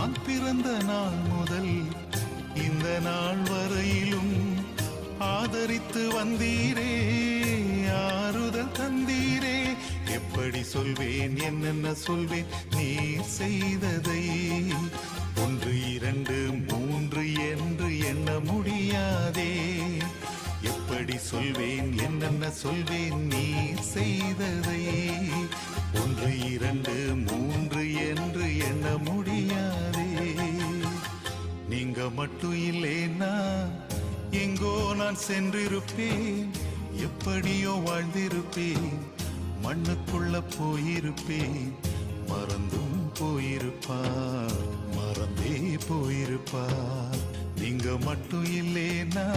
நான் பிறந்த நாள் முதல் இந்த நாள் வரையிலும் ஆதரித்து வந்தீரே, ஆறுதல் தந்தீரே. எப்படி சொல்வேன், என்னென்ன சொல்வேன் நீர் செய்ததை? 1 2 3 என்று எண்ண முடியாதே. எப்படி சொல்வேன், என்னென்ன சொல்வேன் நீர் செய்ததை? 1 2 3 என்று எண்ண முடியாதே. நீங்க மட்டும் இல்லேனா எங்கோ நான் சென்றிருப்பேன், எப்படியோ வாழ்ந்திருப்பேன், மண்ணுக்குள்ள போயிருப்பேன். மறந்தும் போயிருப்பார், மறந்தே போயிருப்பார். நீங்க மட்டும் இல்லேனா